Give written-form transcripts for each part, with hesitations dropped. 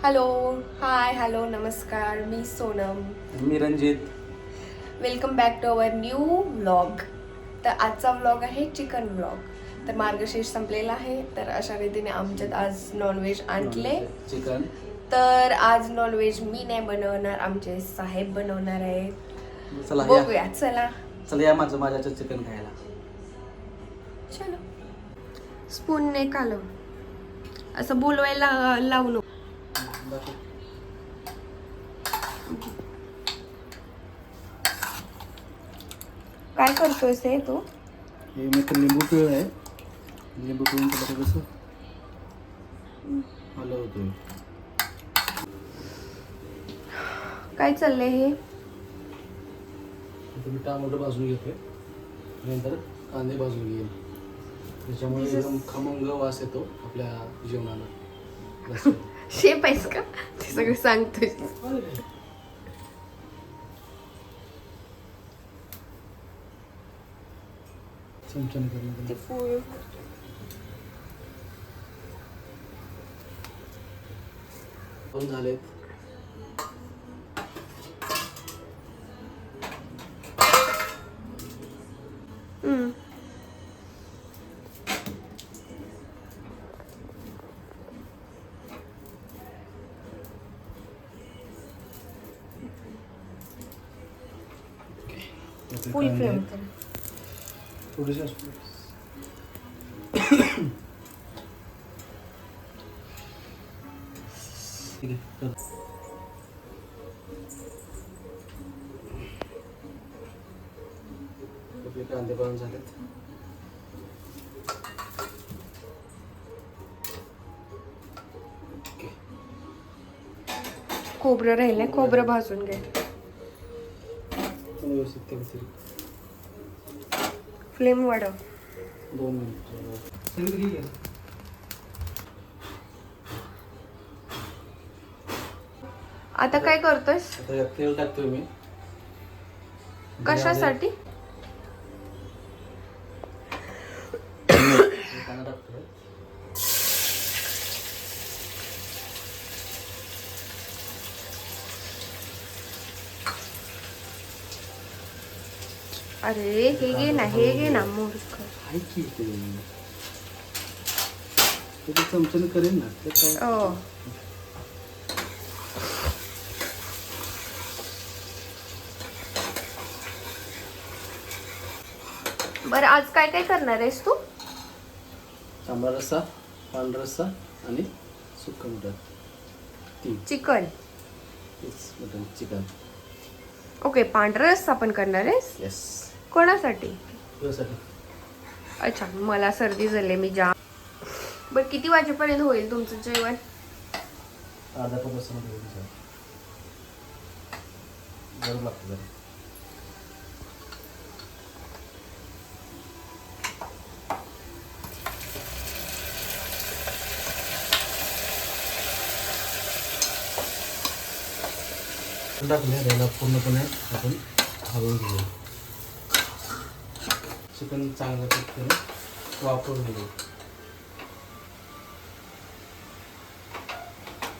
Hello, hi, hello, नमस्कार. मी सोनम. मी Ranjit. Welcome back to our new vlog. तर आजचा व्लॉग आहे चिकन व्लॉग. तर मार्गशीर्ष संपलेला आहे, तर अशा रीतीने आमच्यात आज नॉनव्हेज आणले. चिकन. तर आज नॉनव्हेज मी नाही बनवणार, आमचे साहेब बनवणार आहे. चला बघूया, चला चला या माझ्याचं चिकन खायला. चलो. स्पूनने कालव, असं बोलवायला लावू नको. काय करतोयस हे तू? हे मी तर लिंबू पिळ आहे. लिंबू पिळून त्याला थोडंसं हलवतोय. काय चाललंय हे? मी टमाटर भाजून घेतोय, नंतर कांदे भाजून घेईन. त्याच्यामुळे एकदम खमंग वास येतो आपल्या जेवणाला. शेप आहेस का? ते सगळं सांगतोय. चमच्याने ते करून फूल दोन झालेत. फुल फ्लेम. थोडीशी ठीक आहे. आपले कांदे बनवून झालेत. खोबरं राहिलंय, खोबरं भाजून घे. व्यवस्थित तेल फ्लेम वाढव. 2 मिनिट. आता काय करतोयस? आता यात तेल टाकतोय मी. कशासाठी? कांदा टाकतोय. अरे हे घे ना मूर्ख. आहे की ते चमच्याने करेन ना ते काय. ओ बरं, आज काय काय करणार आहेस तू? तांबडा रस्सा, पांढरा रस्सा आणि सुक्का मटण. चिकन. मटण चिकन. ओके, पांढरा रस्सा पण करणार आहेस? येस. कोणासाठी? तुझ्यासाठी. अच्छा, मला सर्दी झाली, मी जा. बरं, किती वाजेपर्यंत होईल तुमचं जेवण? अर्धा तासामध्ये होईल सर. गरम लागतं जरा. टाकले त्याला पूर्णपणे आपण हलवून घेऊ. चिकन चांगलं पद्धतीने वापरून घेऊ.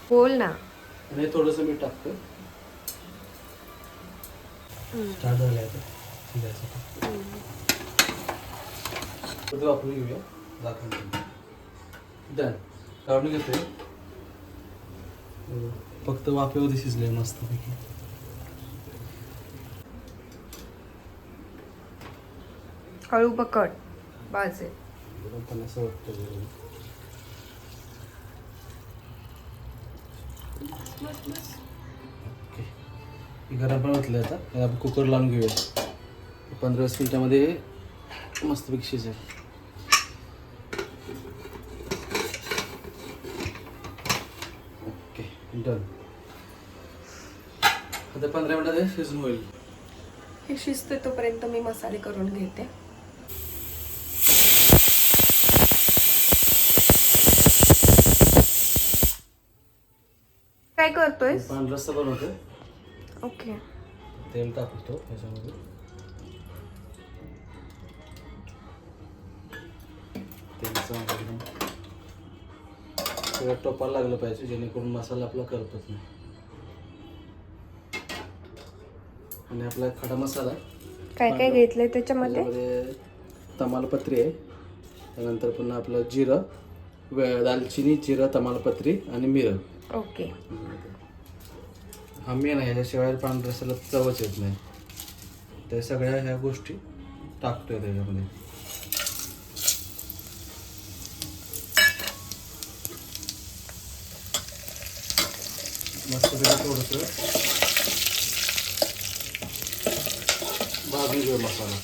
बोल ना. आणि थोडंसं मीठ टाकतो. स्टार्ट झालं आता शिजायसाठी. ते वापरून घेऊया. झाकण डन. काढून घेतोय. फक्त वाफेवर शिजले मस्तपैकी. हळू पकड, भाजेल. पण असं वाटतं ओके. गरम पण ओतलं आता. आपण कुकर लावून घेऊया. 15-20 मिनिटामध्ये मस्तपैकी शिजेल. Okay done. आता 15 मिनिटात शिजून होईल. हे शिजते तोपर्यंत मी मसाले करून घेते. काय करतोय? पांढरा रस्सा बनवतोय. ओके. तेल टाकतो त्याच्यामध्ये. तेल चांगलं सगळं टोपायला लागलं पाहिजे, जेणेकरून मसाला आपला करपत नाही. आणि आपला खडा मसाला काय काय घेतलंय त्याच्यामध्ये? तमालपत्री आहे, त्यानंतर पुन्हा आपलं जिरं, दालचिनी, जिरं, तमालपत्री आणि मिरं. ओके. हा मेन आहे, ह्याच्याशिवाय पांढऱ्या रस्स्याला चवच येत नाही. त्या सगळ्या ह्या गोष्टी टाकतोय त्याच्यामध्ये. मस्त थोडंसं भाजून घेऊ मसाला.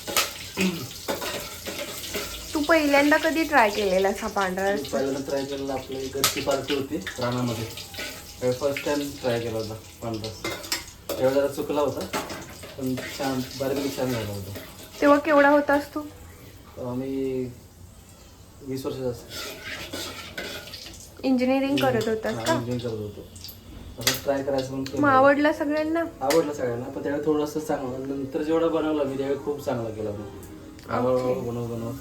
तू पहिल्यांदा कधी ट्राय केलेलास हा पांढरा रस्सा? पहिल्यांदा ट्राय केलेला आपली घरची पार्टी होती रानामध्ये, फर्स्ट टाइम ट्राय केला होता पांढरा रस्सा. तेव्हा जरा चुकला होता, पण छान, बऱ्यापैकी छान झाला होता. तेव्हा केवढा होतास तू? मी 20 वर्षाचा असतो. इंजिनिअरिंग करत होतास का? इंजिनिअरिंग करत होतो. असं ट्राय करायचं म्हणून मग आवडला सगळ्यांना? आवडलं सगळ्यांना, पण त्यावेळी थोडंसं चांगलं. नंतर जेवढा बनवला मी त्यावेळी खूप चांगला केला मग. हळूहळू बनव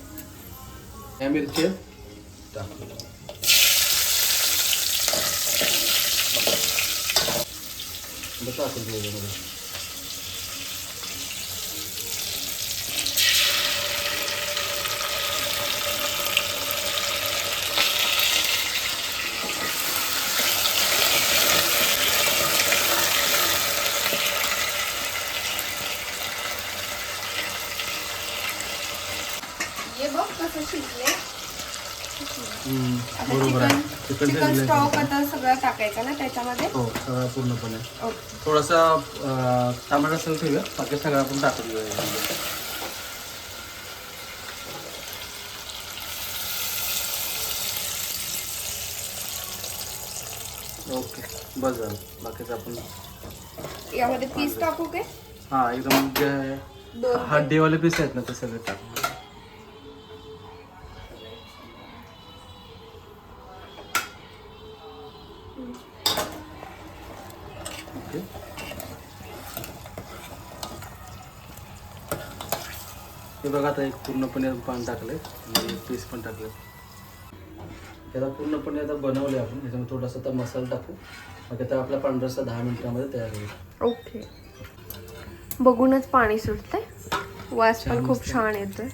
या मिरची टाकतो. टाकून त्याच्यामध्ये ये बघ कसं शिजले. बरोबर आहे. चिकन स्टॉक आता सगळं टाकायचं ना त्याच्यामध्ये? हो, सगळं पूर्णपणे. ओके. थोडासा टमाटा असेल ठेवूया, बाकी सगळं आपण टाकून घेऊया. ओके, बस झालं. बाकीचं आपण यामध्ये पीस टाकू काय? हां, एकदम जे हड्डीवाले पीस आहेत ना ते सगळे टाकू. ओके, हे बघा आता एक पूर्णपणे पान टाकले आणि पीस पण टाकले. त्याला पूर्णपणे आता बनवले आपण. त्याच्यामध्ये थोडासा आता मसाला टाकू, मग आता आपला पांढरा रस्सा 10 मिनिटामध्ये तयार होईल. ओके. बघूनच पाणी सुटतंय, वास पण खूप छान येतोय.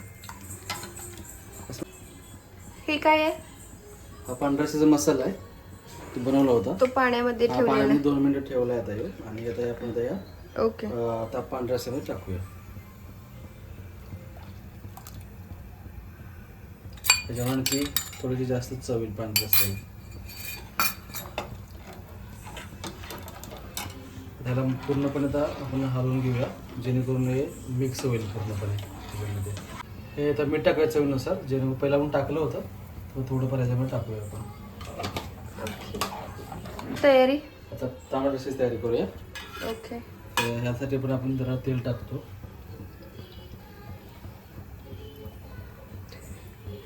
हे काय आहे? हा पांढरा रस्साचा मसाला आहे, तो बनवला होता. तो पाण्यामध्ये ठेवलेला. पाण्यामध्ये 2 मिनिटं ठेवला आहे आता हे. आणि आता आपण त्या ओके. आता पांढऱ्या रस्स्यामध्ये टाकूया. त्याच्यामुळे आणखी थोडीशी जास्त चव येईल पांढऱ्या रस्स्याला. त्याला पूर्णपणे आता आपण हलवून घेऊया, जेणेकरून हे मिक्स होईल पूर्णपणे त्याच्यामध्ये. हे आता मीठ टाकायचं चवीनुसार, जेणेकरून पहिला आपण टाकलं होतं तर थोडंफार याच्यामध्ये टाकूया आपण. तयारी आता टमाटर रस्स्याची तयारी करूया. ओके. ह्यासाठी पण आपण जरा तेल टाकतो.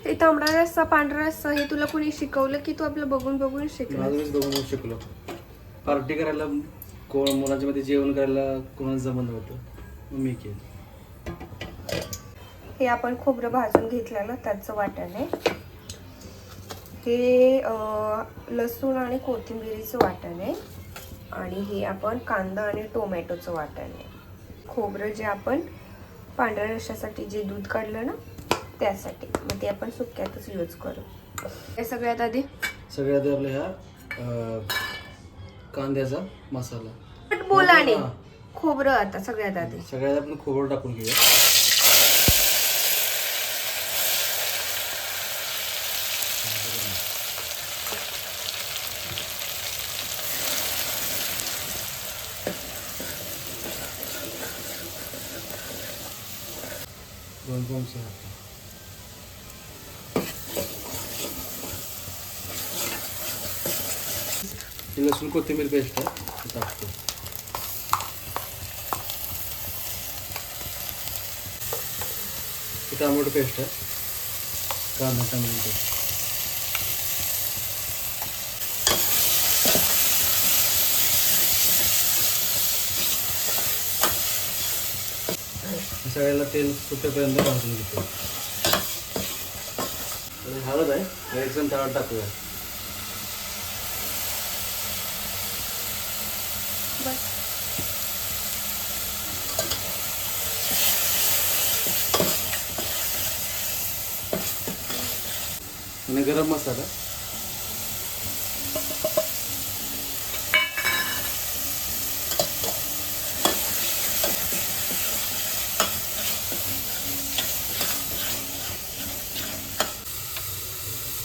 हे तांबडा रस्सा, पांढरा रस्सा हे तुला कोणी शिकवलं की तू आपलं बघून बघून शिकलं? माझं बघून शिकलो. पार्टी करायला, कोण मुलांच्या मध्ये जेवण करायला कोणाला जमत होतं, मी केलं. हे आपण खोबरं भाजून घेतलेलं त्याचं वाटण आहे. हे लसूण आणि कोथिंबिरीचं वाटण आहे. आणि हे आपण कांदा आणि टोमॅटोचं वाटण आहे. खोबरं जे आपण पांढऱ्या रश्श्यासाठी जे दूध काढलं ना त्यासाठी, मग ते आपण सुक्यातच यूज करू. हे सगळ्यात आधी आपल्या ह्या कांद्याचा मसाला बोला आणि खोबरं आता सगळ्यात आधी आपण खोबरं टाकून घेऊया. लसूण कोथिंबीर पेस्ट आहे टाकतो. टमाटो पेस्ट आहे, कांदा टमाटो पेस्ट. सगळ्याला तेल सुटेपर्यंत भाजून घेतो. हळद आहे, एक चमचा हळद टाकूया. बस. आणि गरम मसाला.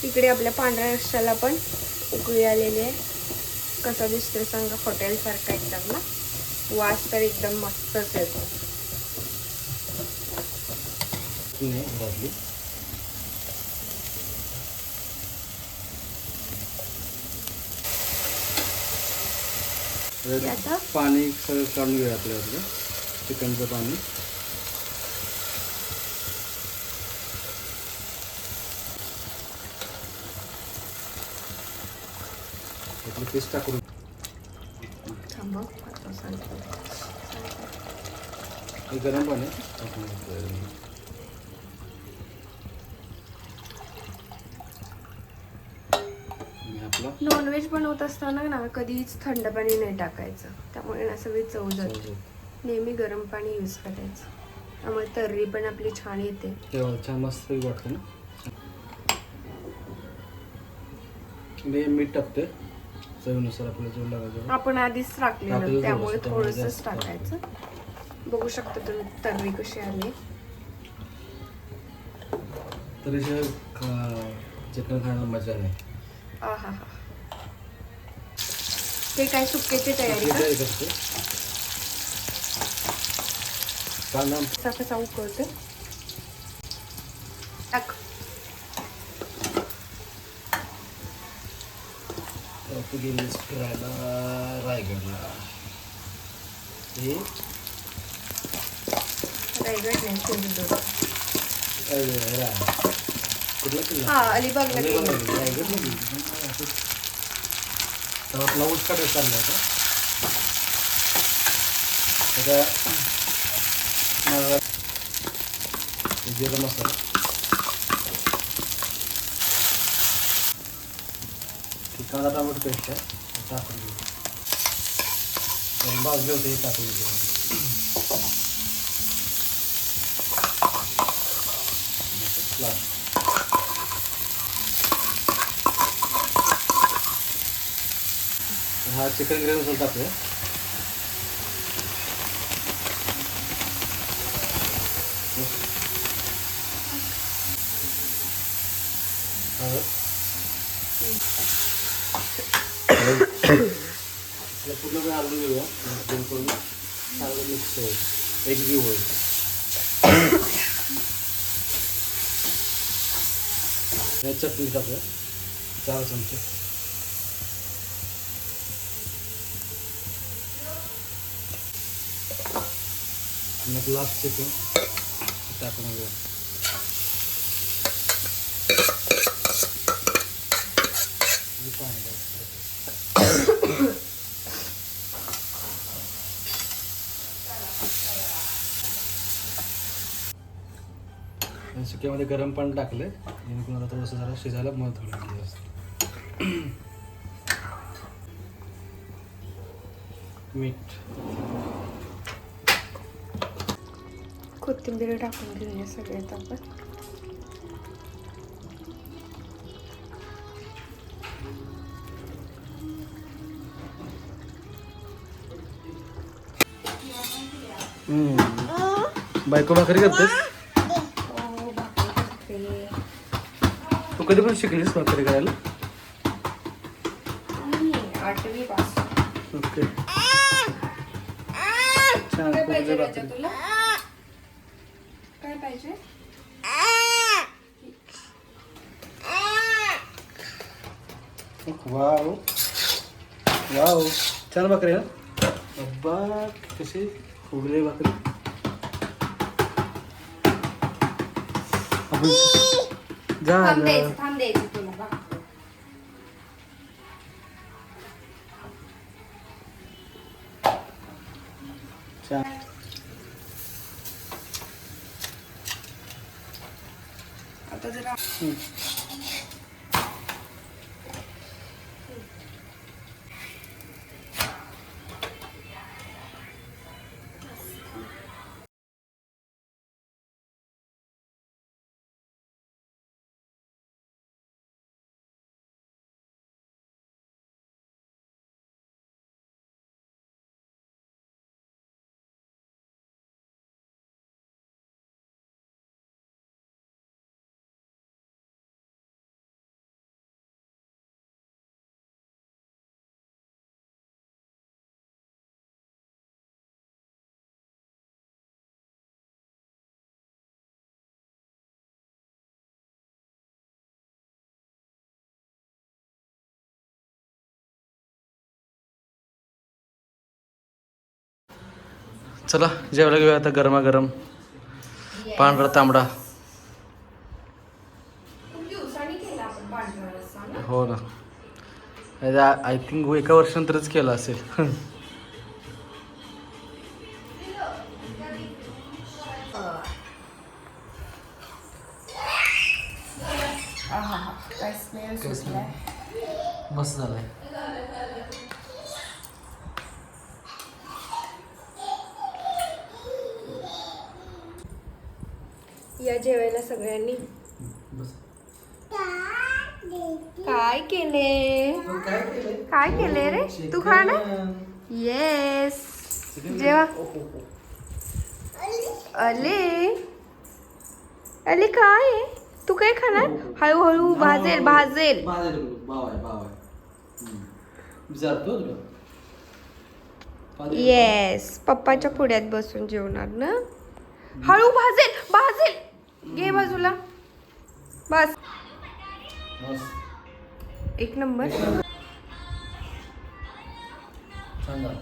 इकडे आपल्या पांढऱ्या रस्स्याला पण उकळी आलेली आहे. कसा दिसतोय सांगा, हॉटेलसारखा एकदम ना. वास तर एकदम मस्तच येतो. घरातली आता पाणी सगळं काढून घेऊया आपल्याला. चिकनचं पाणी. पेस्ट टाकून थांबव, आता सांगते. गरम पाणी आपला. नॉनव्हेज बनवत असताना ना कधीच थंड पाणी नाही टाकायचं, त्यामुळे ना सगळी चव जाते. नेहमी गरम पाणी यूज करायचं, त्यामुळे तर्री पण आपली छान येते. तेव्हा छान मस्त वाटतं ना. मी मीठ टाकते चवीनुसार, आपल्याला जेवढं लागायचं. आपण आधीच टाकलेलं, त्यामुळे थोडंसंच जास्त टाकायचं. बघू शकता तुम्ही तर्री कशी आली. तरी चिकन खायला मजा नाही. आहा हा. ते काय सुक्याची तयारी का? करते. कांदा कसा उकळते टाक. तू गेलीस फिरायला रायगडला. हे रायगड नाही, सिंधुदुर्ग. कुठला किल्ला? हा, अलिबागला गेली. रायगडला गेली. तर आपला ऊस काढायला चालला होता. जिरा मसाला. कांदा टमाटो पेस्ट आहे, टाकून घेऊ. भाजले होते, टाकून घेऊ. हा चिकन ग्रेव्ही मसाला टाकूया. पूर्ण वेळ हलवून घेऊया, जेणेकरून चांगलं मिक्स होईल, एकजीव होईल. चटणी टाकूया 4 चमचे. मग लास्ट चिकन टाकून घेऊया. सुक्यामध्ये गरम पाणी टाकले, जेणेकरून आता थोडंसं जरा शिजायला मदत होईल. मीठ, कोथिंबीर टाकून घेऊया सगळ्यात आपण. बायको भाकरी करतेस? तू कधी पण शिकलीस भाकरी करायला? 8वी पासून. ओके. छान. काय पाहिजे राजा तुला? काय पाहिजे? वाव वाव, छान भाकरी आहे. अब्बा कशी फुगले भाकरी. थांब द्यायचं तुला बघ. आता जरा चला जेवायला घेऊया आता गरमागरम पांढरा तांबडा. खूप दिवसांनी केला आपण पांढरा रस्सा ना. हो ना, आय थिंक एका वर्षानंतरच केला असेल. काय स्मेल सुटलाय. मस्त झालाय. या जेवायला सगळ्यांनी. काय केले, काय केले रे तू? खा ना. येस जेवा. अले अले काय आहे? तू काय खाणार? हळूहळू भाजेल भाजेल. येस पप्पाच्या पुढ्यात बसून जेवणार ना. हळू भाजेल भाजेल. घे बाजूला. बस एक नंबर. छान झालं.